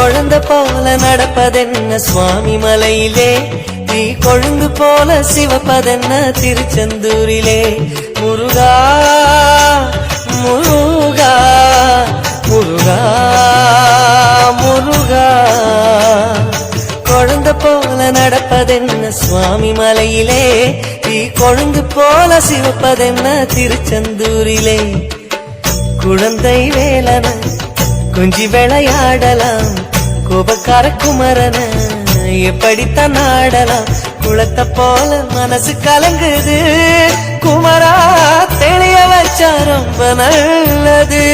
குழந்தை போல நடப்பதென்ன சுவாமி மலையிலே, தீ கொழுந்து போல சிவப்பதென்ன திருச்செந்தூரிலே. முருகா முருகா முருகா முருகா, குழந்தை போல நடப்பதென்ன சுவாமி மலையிலே, தீ கொழுந்து போல சிவப்பதென்ன திருச்செந்தூரிலே. குழந்தை வேலன கொஞ்சி விளையாடலாம், கோபக்கார குமரன எப்படித்தான் ஆடலாம். குளத்தை போல மனசு கலங்குது, குமரா தெளிய வச்சா ரொம்ப நல்லது.